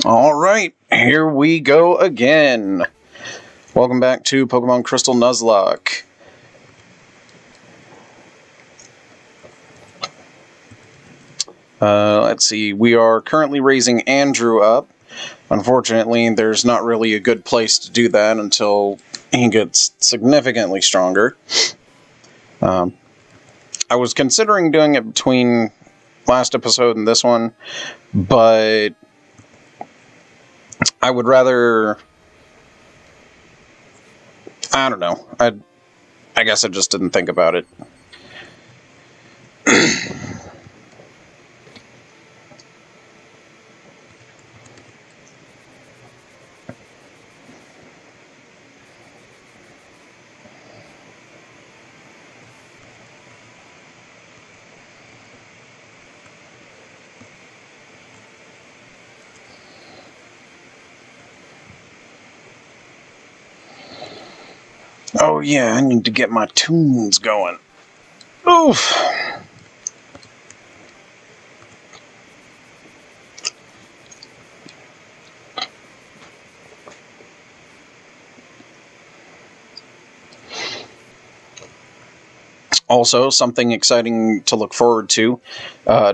Alright, here we go again. Welcome back to Pokemon Crystal Nuzlock. Let's see, we are currently raising Andrew up. Unfortunately, there's not really a good place to do that until he gets significantly stronger. I was considering doing it between last episode and this one, but I would rather... I don't know. I guess I just didn't think about it. Oh yeah, I need to get my tunes going. Oof! Also, something exciting to look forward to.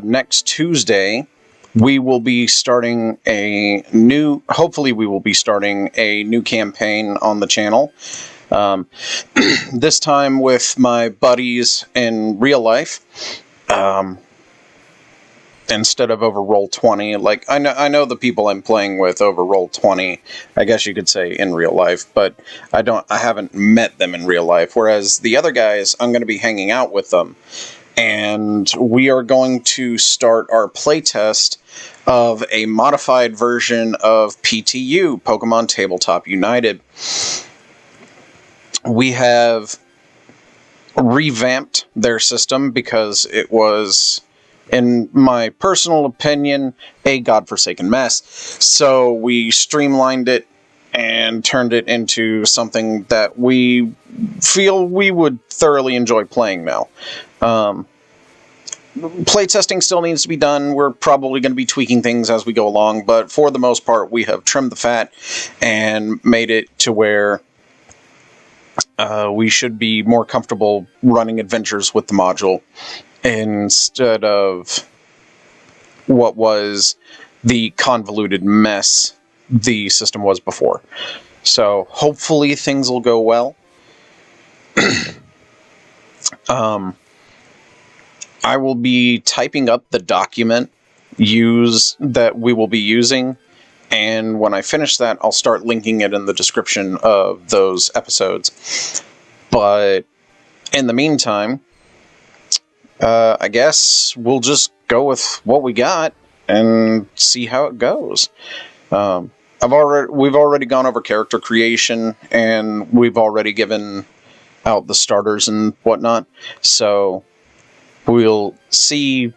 Next Tuesday, we will be starting hopefully we will be starting a new campaign on the channel. This time with my buddies in real life, instead of over Roll20. Like, I know the people I'm playing with over Roll20, I guess you could say in real life, but I haven't met them in real life, whereas the other guys, I'm going to be hanging out with them, and we are going to start our playtest of a modified version of PTU, Pokemon Tabletop United. We have revamped their system because it was, in my personal opinion, a godforsaken mess. So we streamlined it and turned it into something that we feel we would thoroughly enjoy playing now. Playtesting still needs to be done. We're probably going to be tweaking things as we go along, but for the most part, we have trimmed the fat and made it to where we should be more comfortable running adventures with the module instead of what was the convoluted mess the system was before. So hopefully things will go well. I will be typing up the document that we will be using, and when I finish that, I'll start linking it in the description of those episodes. But in the meantime, I guess we'll just go with what we got and see how it goes. We've already gone over character creation, and we've already given out the starters and whatnot. So we'll see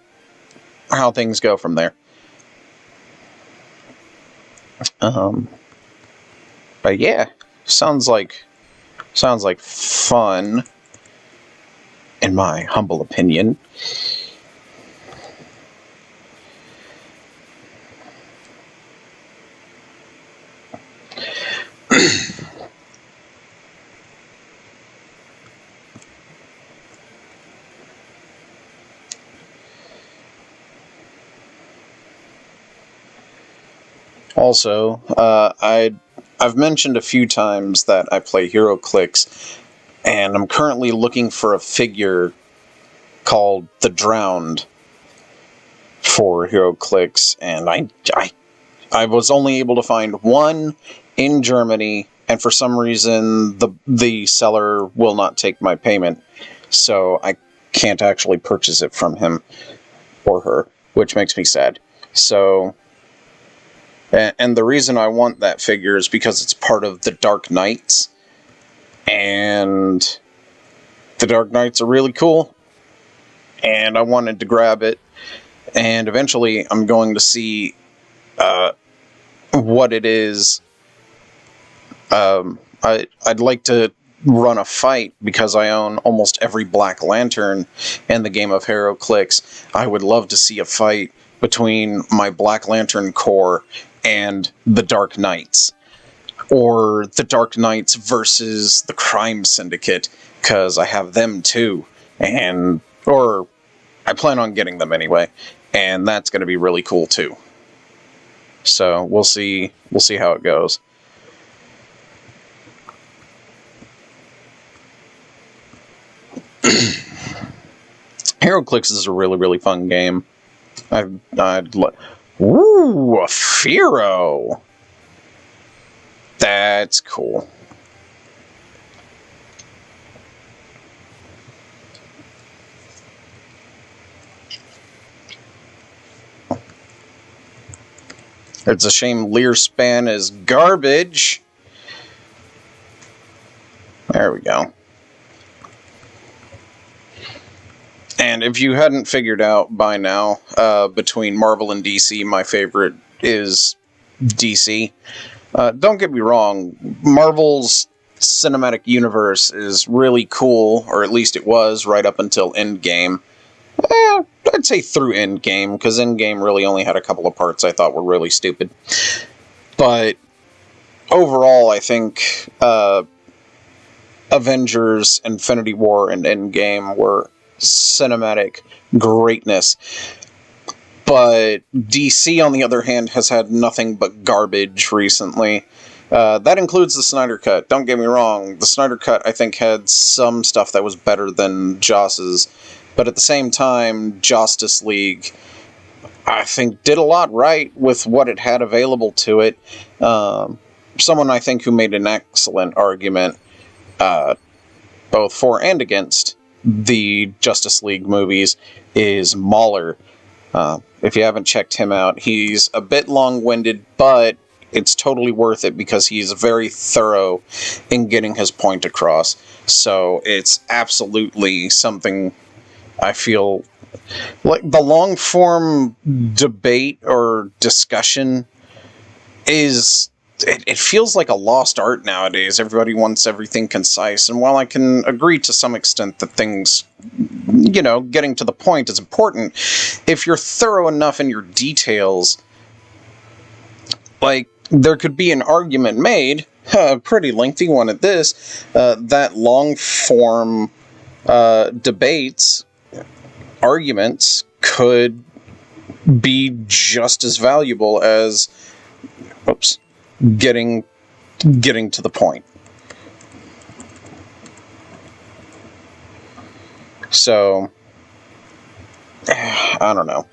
how things go from there. But yeah, sounds like fun, in my humble opinion. Also, I've mentioned a few times that I play HeroClix, and I'm currently looking for a figure called the Drowned for HeroClix, and I was only able to find one in Germany, and for some reason the seller will not take my payment, so I can't actually purchase it from him or her, which makes me sad. So... And the reason I want that figure is because it's part of the Dark Knights. And the Dark Knights are really cool. And I wanted to grab it. And eventually I'm going to see what it is. I'd like to run a fight because I own almost every Black Lantern in the game of HeroClix. I would love to see a fight between my Black Lantern Corps and the Dark Knights, or the Dark Knights versus the Crime Syndicate, because I have them too, or I plan on getting them anyway, and that's going to be really cool too. So we'll see how it goes. HeroClix is a really, really fun game. Ooh, a Fearow! That's cool. It's a shame Leerspan is garbage. There we go. And if you hadn't figured out by now, between Marvel and DC, my favorite is DC. Don't get me wrong, Marvel's cinematic universe is really cool, or at least it was right up until Endgame. I'd say through Endgame, because Endgame really only had a couple of parts I thought were really stupid. But overall, I think Avengers, Infinity War, and Endgame were cinematic greatness. But DC, on the other hand, has had nothing but garbage recently. That includes the Snyder Cut. Don't get me wrong, the Snyder Cut, I think, had some stuff that was better than Joss's. But at the same time, Justice League, I think, did a lot right with what it had available to it. Someone, I think, who made an excellent argument, both for and against the Justice League movies, is Mahler. If you haven't checked him out, he's a bit long-winded, but it's totally worth it because he's very thorough in getting his point across. So it's absolutely something I feel like the long-form debate or discussion is... It feels like a lost art nowadays. Everybody wants everything concise, and while I can agree to some extent that things, getting to the point is important, if you're thorough enough in your details, like, there could be an argument made, a pretty lengthy one at this, that long-form arguments could be just as valuable as... getting to the point. So, I don't know.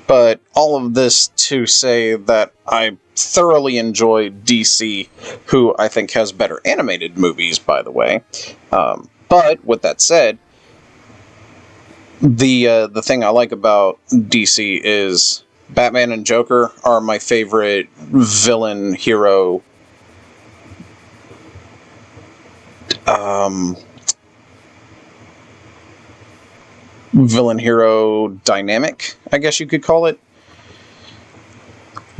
But all of this to say that I thoroughly enjoy DC, who I think has better animated movies, by the way. But, with that said, the thing I like about DC is... Batman and Joker are my favorite villain-hero dynamic, I guess you could call it.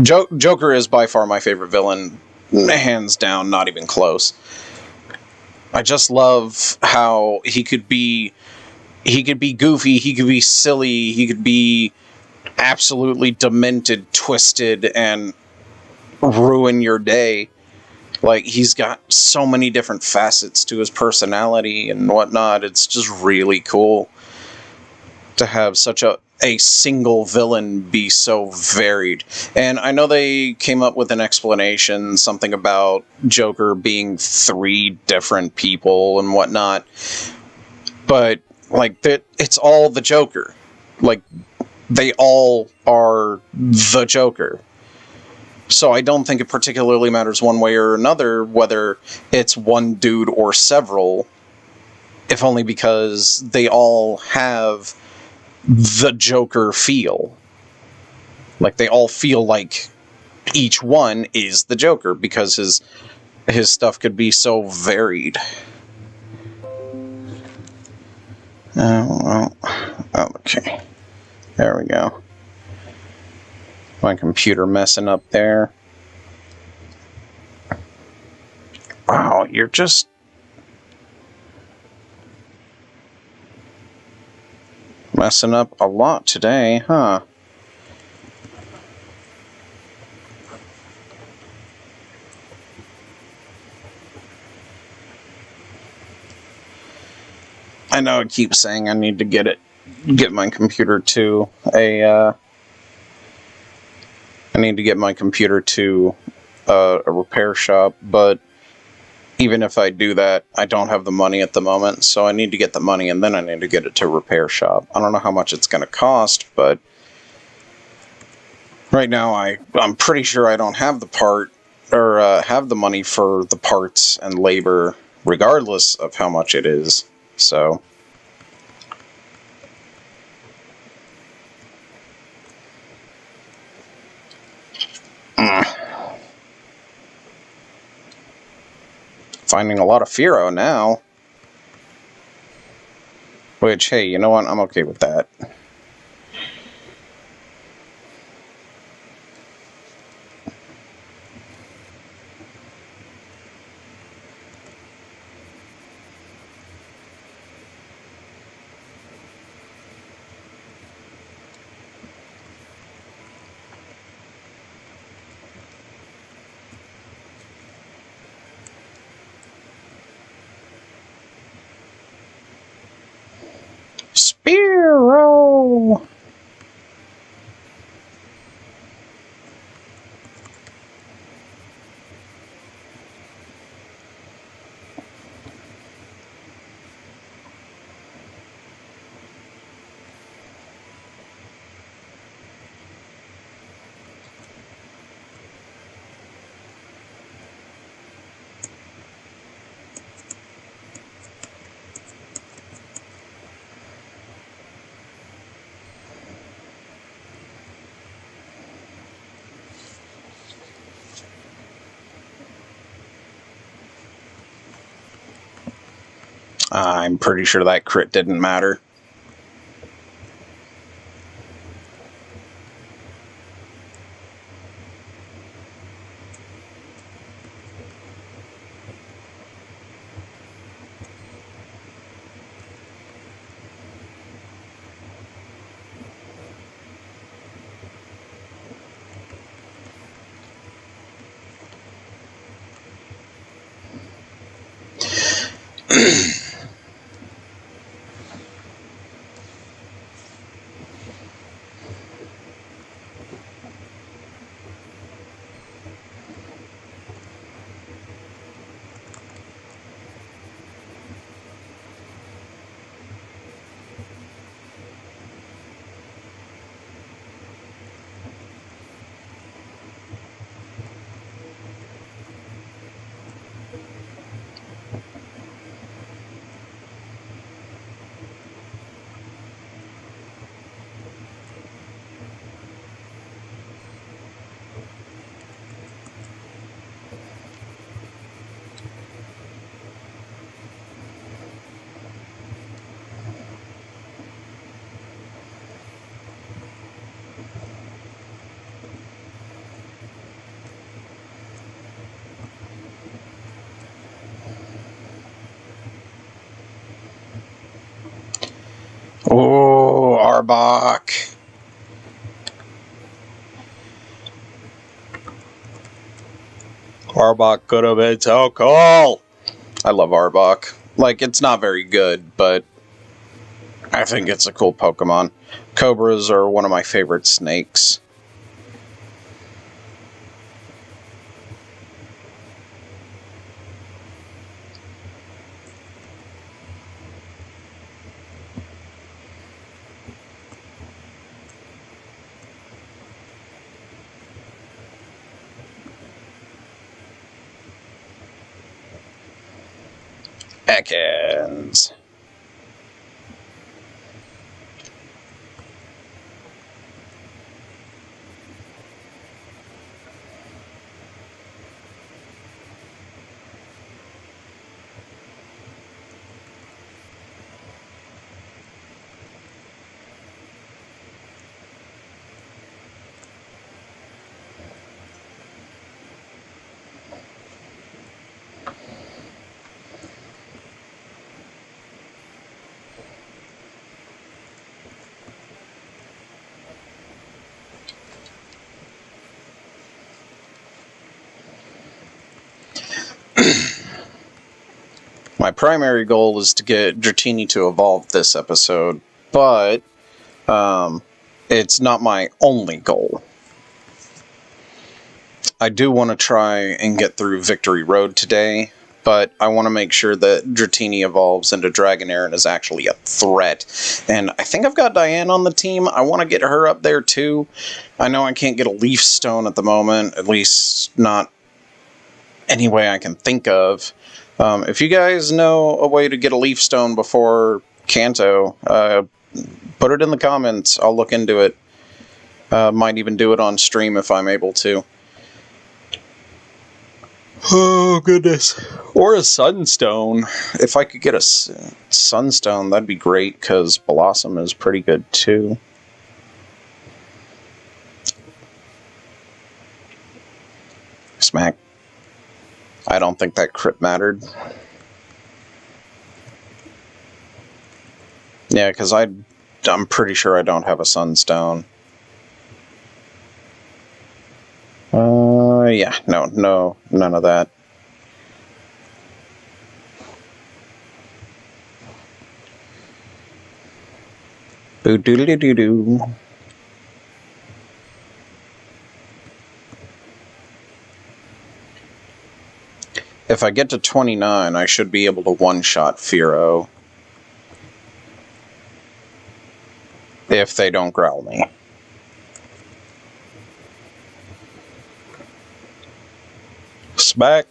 Joker is by far my favorite villain, hands down, not even close. I just love how he could be goofy, he could be silly, he could be absolutely demented, twisted, and ruin your day. Like, he's got so many different facets to his personality and whatnot. It's just really cool to have such a single villain be so varied. And I know they came up with an explanation, something about Joker being 3 different people and whatnot. But, like, it's all the Joker. Like, they all are the Joker. So I don't think it particularly matters one way or another whether it's one dude or several, if only because they all have the Joker feel. Like, they all feel like each one is the Joker because his stuff could be so varied. Okay. There we go. My computer messing up there. Wow, you're just... messing up a lot today, huh? I know it keeps saying I need to get my computer to I need to get my computer to a repair shop, but even if I do that, I don't have the money at the moment, so I need to get the money and then I need to get it to a repair shop. I don't know how much it's going to cost, but right now I'm pretty sure I don't have the part, or have the money for the parts and labor, regardless of how much it is, so... Finding a lot of Fearow now. Which, hey, you know what? I'm okay with that. Spearow! I'm pretty sure that crit didn't matter. Oh, Arbok. Arbok could have been so cool. I love Arbok. Like, it's not very good, but I think it's a cool Pokemon. Cobras are one of my favorite snakes. Ekans. primary goal is to get Dratini to evolve this episode, but it's not my only goal. I do want to try and get through Victory Road today, but I want to make sure that Dratini evolves into Dragonair and is actually a threat. And I think I've got Diane on the team. I want to get her up there too. I know I can't get a Leaf Stone at the moment, at least not any way I can think of. If you guys know a way to get a Leaf Stone before Kanto, put it in the comments. I'll look into it. Might even do it on stream if I'm able to. Oh, goodness. Or a Sunstone. If I could get a Sunstone, that'd be great, because Blossom is pretty good, too. Smack. I don't think that crit mattered. Yeah, because I'm pretty sure I don't have a Sunstone. Yeah, no, none of that. Boo-doodly-doo-doo. If I get to 29, I should be able to one-shot Fearow. If they don't growl me. Smack.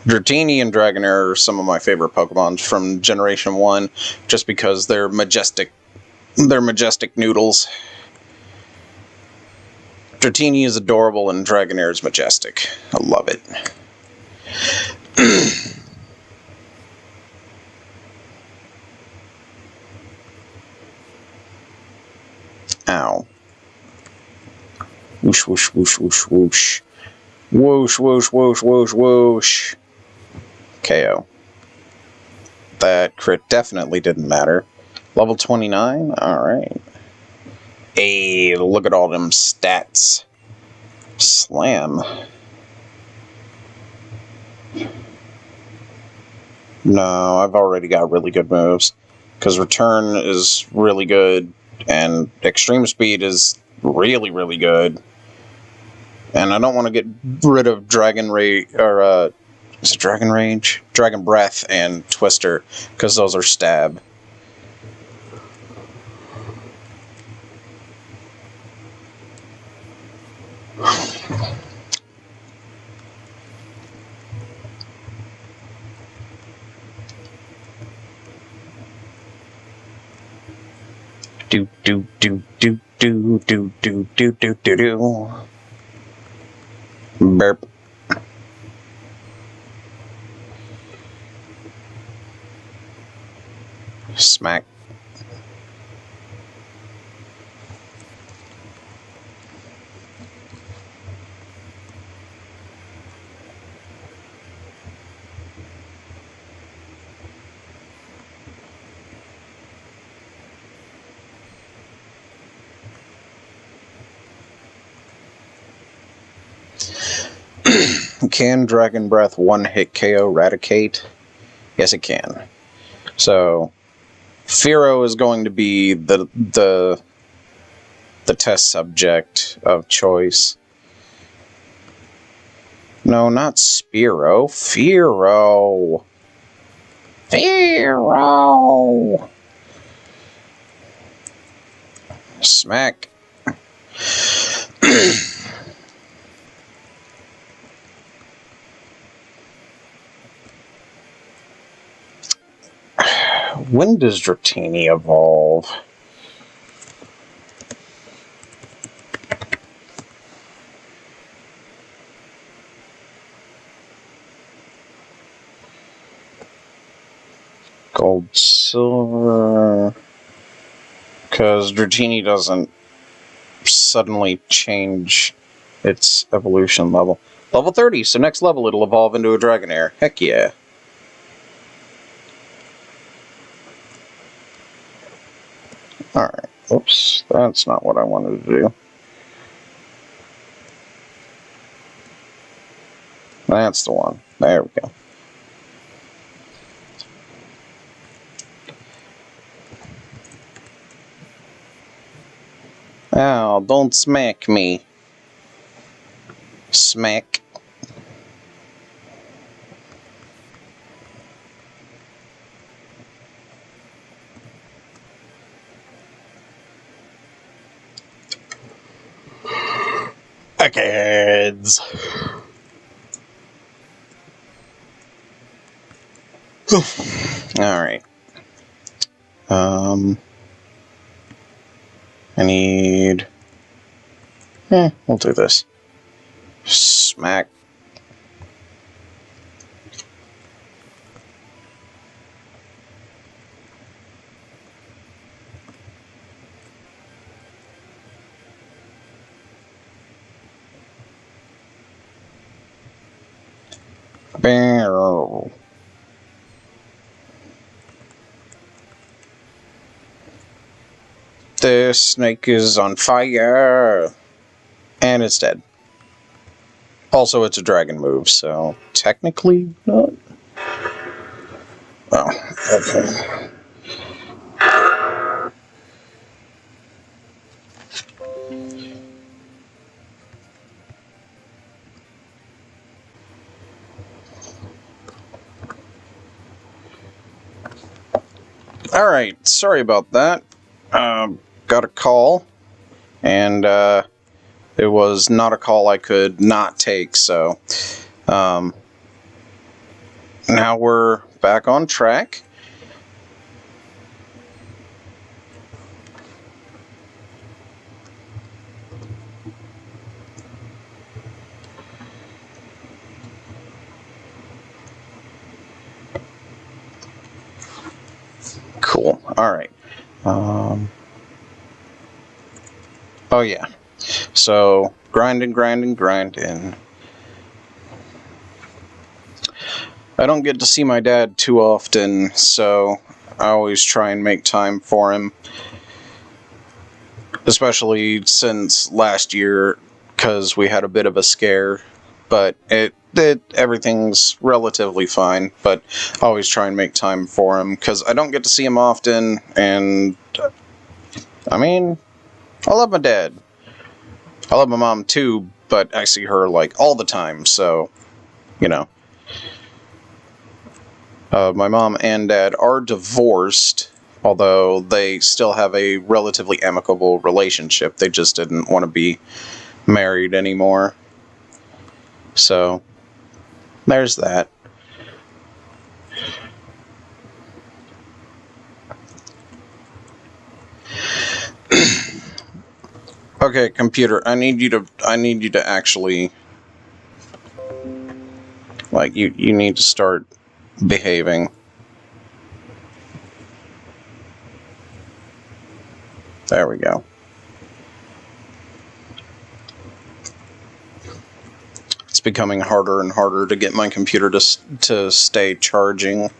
Dratini and Dragonair are some of my favorite Pokemon from Generation 1, just because they're majestic. They're majestic noodles. Dratini is adorable and Dragonair is majestic. I love it. Ow. Whoosh, whoosh, whoosh, whoosh, whoosh. Whoosh, whoosh, whoosh, whoosh, whoosh. KO. That crit definitely didn't matter. Level 29? Alright. Hey, look at all them stats. Slam. No, I've already got really good moves. Because Return is really good. And Extreme Speed is really, really good. And I don't want to get rid of Dragon Rage, or, is it Dragon Rage? Dragon Breath and Twister, because those are stab. Do do do do do do do do do do do. Burp. Smack. Can Dragon Breath one-hit KO Raticate? Yes, it can. So, Fearow is going to be the test subject of choice. No, not Spearow. Fearow. Fearow. Smack. When does Dratini evolve? Gold, silver... Because Dratini doesn't suddenly change its evolution level. Level 30, so next level it'll evolve into a Dragonair. Heck yeah. Alright, oops, that's not what I wanted to do. That's the one. There we go. Oh, don't smack me. Smack. Kids. Alright. I need... we'll do this. Smack. Barrel. The snake is on fire. And it's dead. Also, it's a dragon move, so technically not. Oh, okay. Alright, sorry about that. Got a call, and it was not a call I could not take, so now we're back on track. Cool. Alright. Oh yeah. So, grinding. I don't get to see my dad too often, so I always try and make time for him. Especially since last year, because we had a bit of a scare. But everything's relatively fine, but I always try and make time for him, because I don't get to see him often, and I mean, I love my dad. I love my mom too, but I see her like all the time, so, you know. My mom and dad are divorced, although they still have a relatively amicable relationship. They just didn't want to be married anymore. So, there's that. Okay, computer, I need you to actually, like, you need to start behaving. There we go. It's becoming harder and harder to get my computer to stay charging.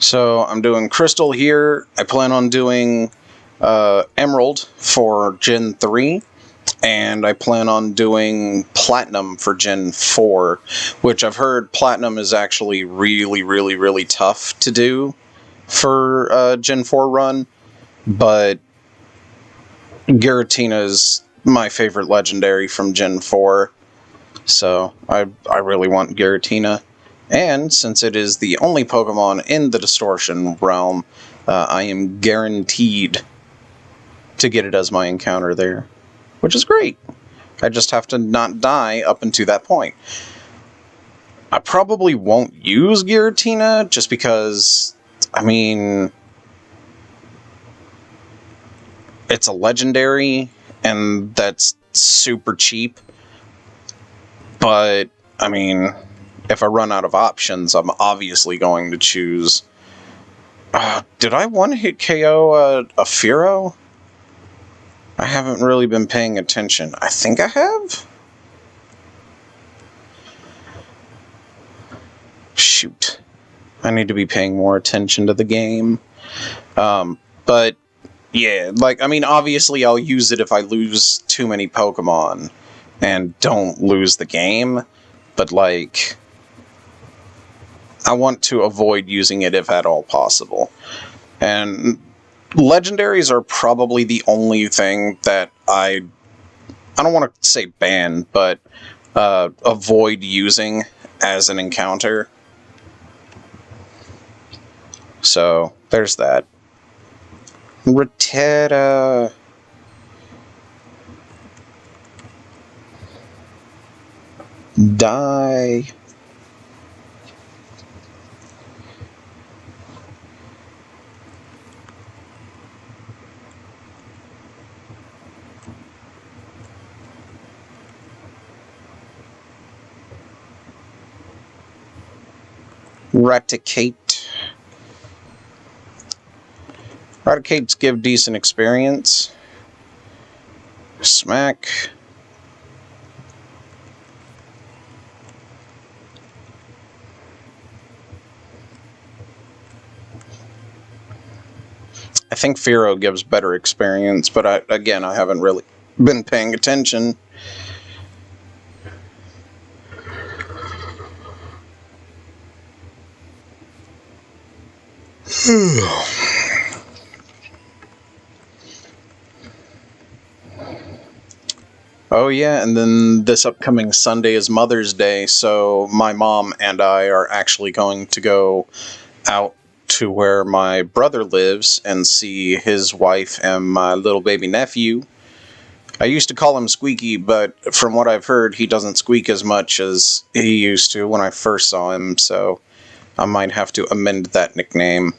So I'm doing Crystal here. I plan on doing Emerald for Gen 3. And I plan on doing Platinum for Gen 4. Which I've heard Platinum is actually really tough to do for Gen 4 run. But Giratina is my favorite legendary from Gen 4. So I really want Giratina. And since it is the only Pokemon in the Distortion realm, I am guaranteed to get it as my encounter there. Which is great. I just have to not die up until that point. I probably won't use Giratina, just because, I mean, it's a legendary, and that's super cheap. But, I mean, if I run out of options, I'm obviously going to choose... did I one-hit KO a Fearow? I haven't really been paying attention. I think I have? Shoot. I need to be paying more attention to the game. But, yeah, like, I mean, obviously I'll use it if I lose too many Pokemon and don't lose the game. But, like, I want to avoid using it if at all possible. And legendaries are probably the only thing that I don't want to say ban, but avoid using as an encounter. So, there's that. Rattata. Die. Raticate. Raticates give decent experience. Smack. I think Fearow gives better experience, but I haven't really been paying attention. Oh yeah, and then this upcoming Sunday is Mother's Day, so my mom and I are actually going to go out to where my brother lives and see his wife and my little baby nephew. I used to call him Squeaky, but from what I've heard, he doesn't squeak as much as he used to when I first saw him, so I might have to amend that nickname.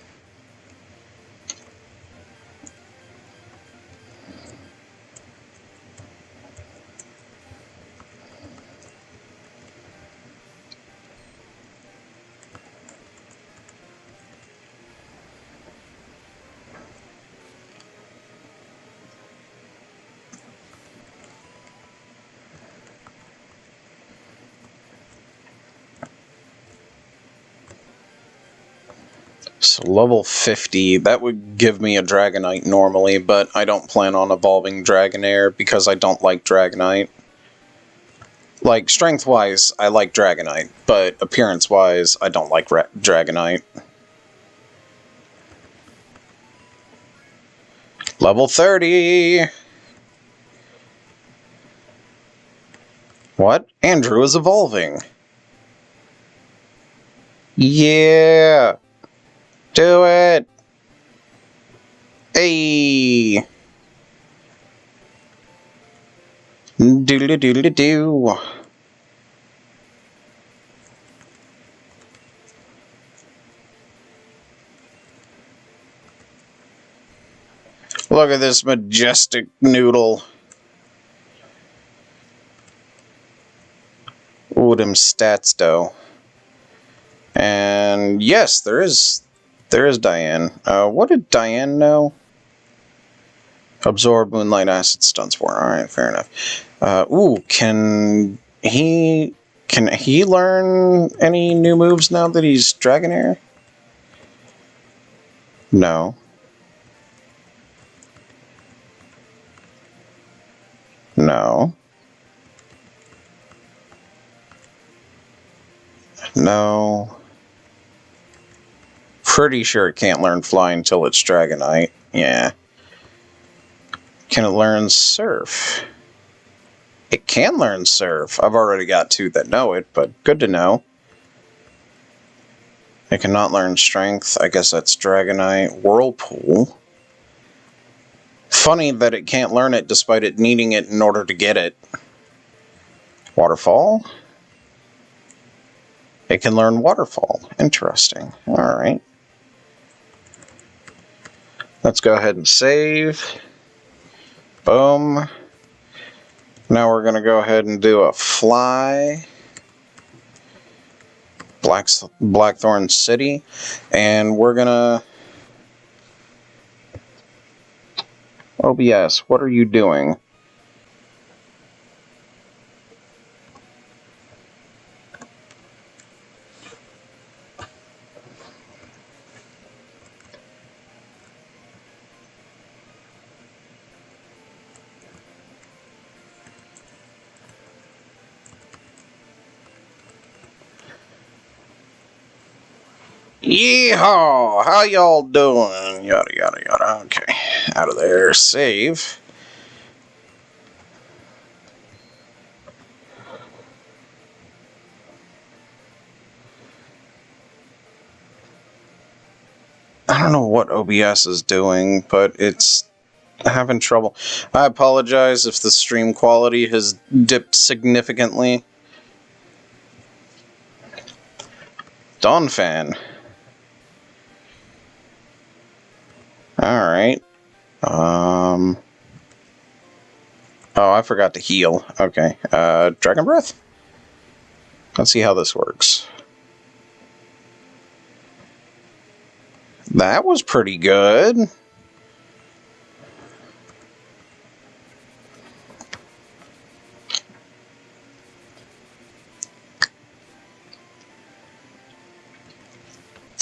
So level 50, that would give me a Dragonite normally, but I don't plan on evolving Dragonair because I don't like Dragonite. Like, strength-wise, I like Dragonite, but appearance-wise, I don't like Dragonite. Level 30! What? Andrew is evolving! Yeah! Do it! Hey! Doodle-doodle-doo. Look at this majestic noodle. Ooh, them stats, though. And yes, there is Diane. What did Diane know? Absorb Moonlight Acid stunts for. Alright, fair enough. Ooh, can he learn any new moves now that he's Dragonair? No. No. No. Pretty sure it can't learn Fly until it's Dragonite. Yeah. Can it learn Surf? It can learn Surf. I've already got two that know it, but good to know. It cannot learn Strength. I guess that's Dragonite. Whirlpool. Funny that it can't learn it despite it needing it in order to get it. Waterfall. It can learn Waterfall. Interesting. Alright. Let's go ahead and save. Boom. Now we're going to go ahead and do a fly. Blackthorn City. And we're going to... OBS, what are you doing? Yeehaw! How y'all doing? Yada, yada, yada. Okay. Out of there. Save. I don't know what OBS is doing, but it's having trouble. I apologize if the stream quality has dipped significantly. Donphan. Alright. Oh, I forgot to heal. Okay. Dragon Breath? Let's see how this works. That was pretty good.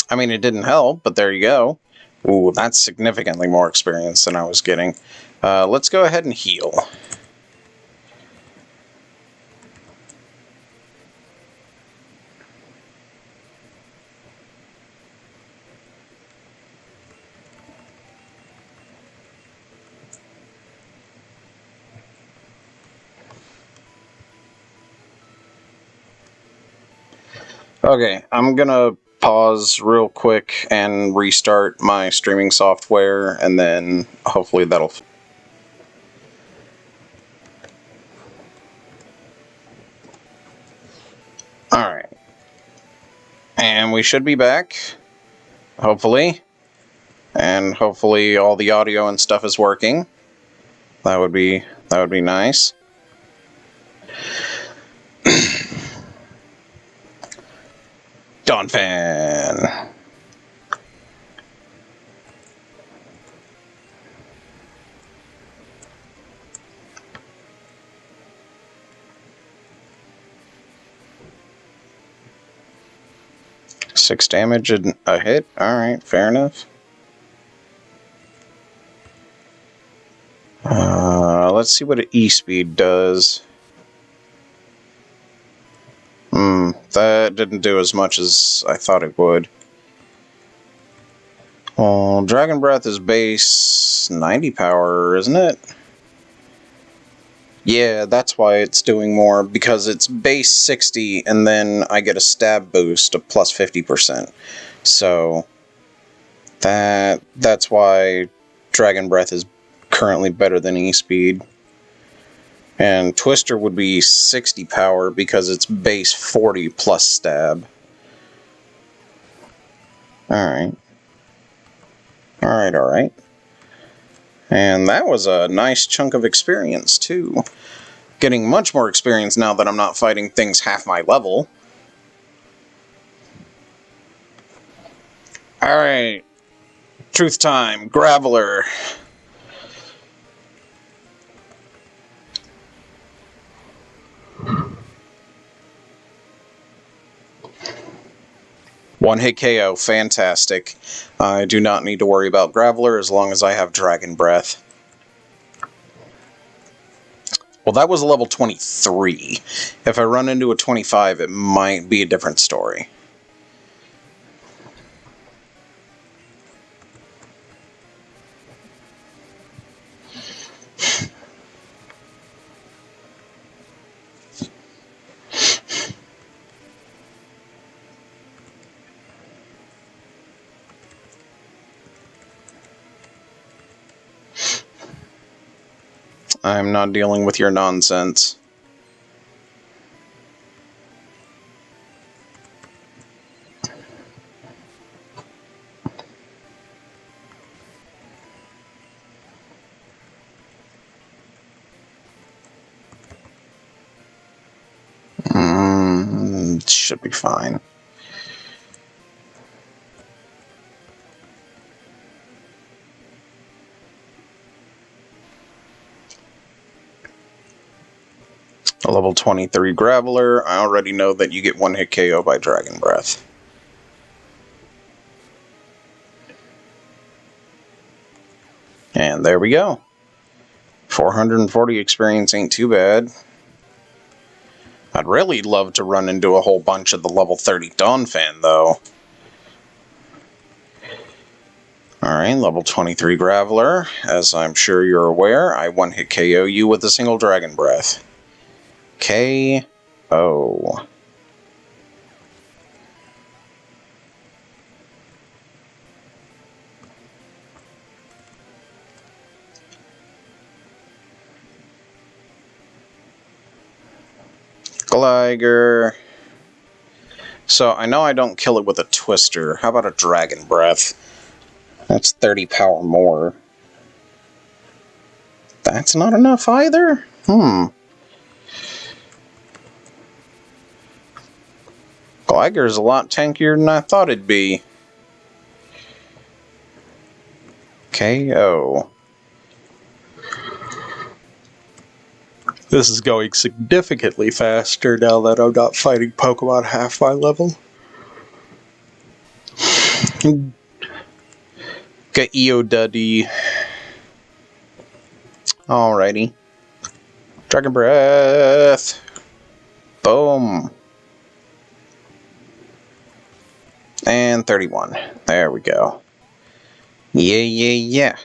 I mean, it didn't help, but there you go. Ooh, that's significantly more experience than I was getting. Let's go ahead and heal. Okay, I'm gonna pause real quick and restart my streaming software, and then hopefully that'll... Alright. And we should be back, hopefully. And hopefully all the audio and stuff is working. That would be nice. Donphan. Six damage and a hit. Alright, fair enough. Let's see what an E-Speed does. That didn't do as much as I thought it would. Well, Dragon Breath is base 90 power, isn't it? Yeah, that's why it's doing more, because it's base 60, and then I get a stab boost of plus 50%. So, that's why Dragon Breath is currently better than E-Speed. And Twister would be 60 power because it's base 40 plus stab. Alright. Alright. And that was a nice chunk of experience, too. Getting much more experience now that I'm not fighting things half my level. Alright. Truth time. Graveler. One-hit KO, fantastic. I do not need to worry about Graveler as long as I have Dragon Breath. Well, that was a level 23. If I run into a 25, it might be a different story. I'm not dealing with your nonsense. should be fine. A level 23 Graveler. I already know that you get one hit KO by Dragon Breath. And there we go. 440 experience ain't too bad. I'd really love to run into a whole bunch of the level 30 Donphan, though. Alright, level 23 Graveler. As I'm sure you're aware, I one-hit KO you with a single Dragon Breath. KO. Gligar. So, I know I don't kill it with a Twister. How about a Dragon Breath? That's 30 power more. That's not enough either? Gligar's a lot tankier than I thought it'd be. KO. This is going significantly faster now that I'm not fighting Pokemon half my level. Get Eoduddy. Alrighty. Dragon Breath. Boom. And 31. There we go. Yeah.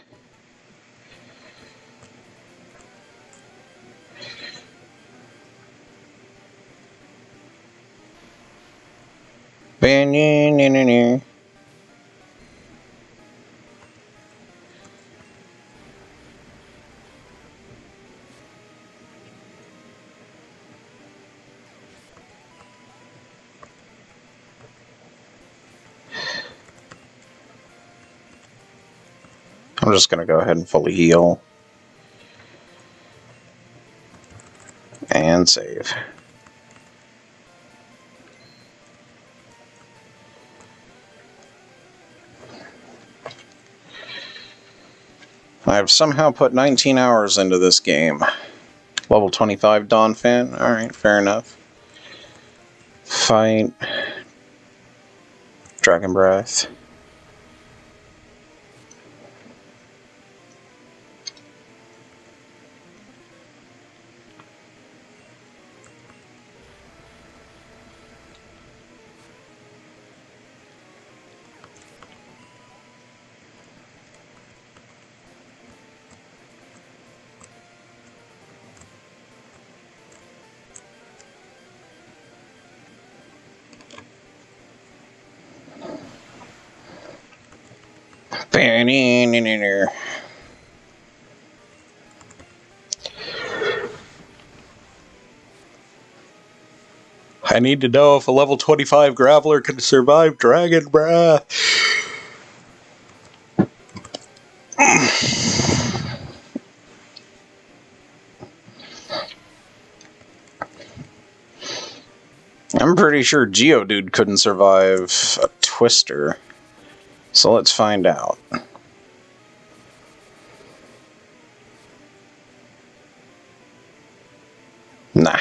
I'm just going to go ahead and fully heal. And save. I've somehow put 19 hours into this game. Level 25 Donphan. Alright, fair enough. Fight. Dragon Breath. I need to know if a level 25 Graveler can survive Dragon Breath. I'm pretty sure Geodude couldn't survive a Twister. So let's find out. Nah.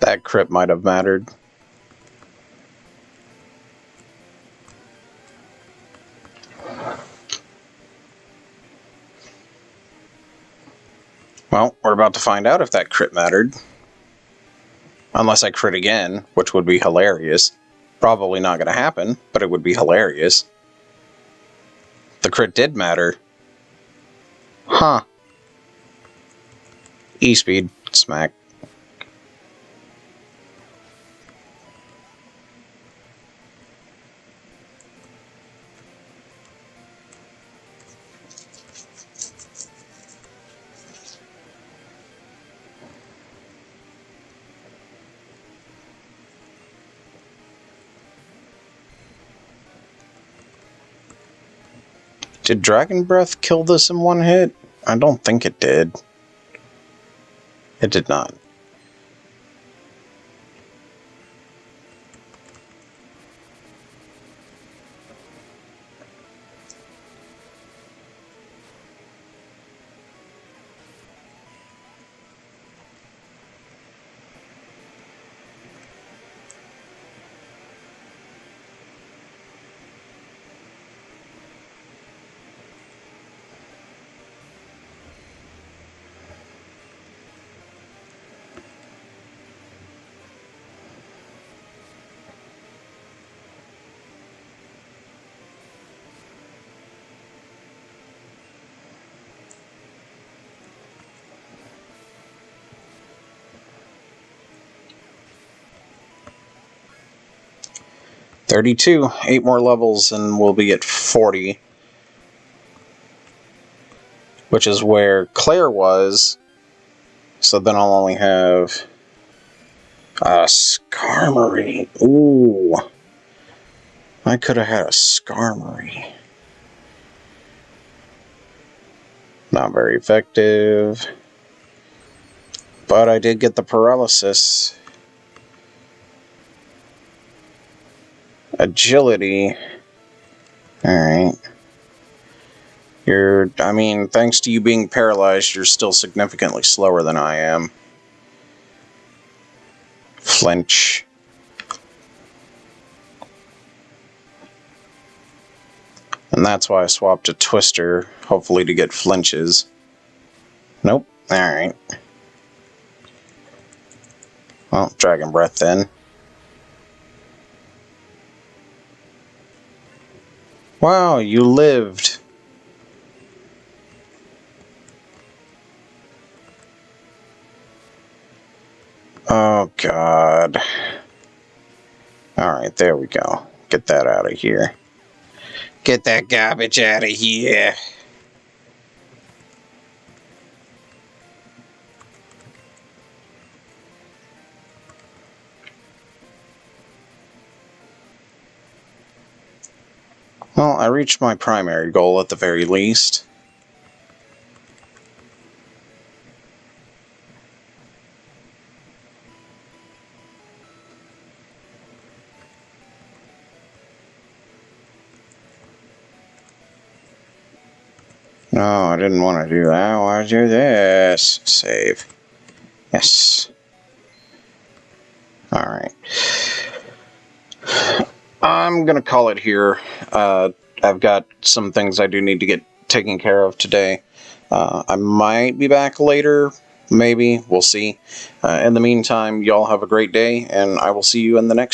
That crit might have mattered. Well, we're about to find out if that crit mattered. Unless I crit again, which would be hilarious. Probably not going to happen, but it would be hilarious. The crit did matter. Huh. E-speed. Smack. Did Dragon Breath kill this in one hit? I don't think it did. It did not. $32. 8 more levels and we'll be at 40. Which is where Claire was. So then I'll only have a Skarmory. Ooh. I could have had a Skarmory. Not very effective. But I did get the paralysis. Agility. Alright. I mean, thanks to you being paralyzed, you're still significantly slower than I am. Flinch. And that's why I swapped to Twister, hopefully to get flinches. Nope. Alright. Well, Dragon Breath then. Wow, you lived. Oh, God. Alright, there we go. Get that out of here. Get that garbage out of here. Well, I reached my primary goal at the very least. No, I didn't want to do that. I want to do this. Save. Yes. Alright. I'm going to call it here. I've got some things I do need to get taken care of today. I might be back later. Maybe. We'll see. In the meantime, y'all have a great day, and I will see you in the next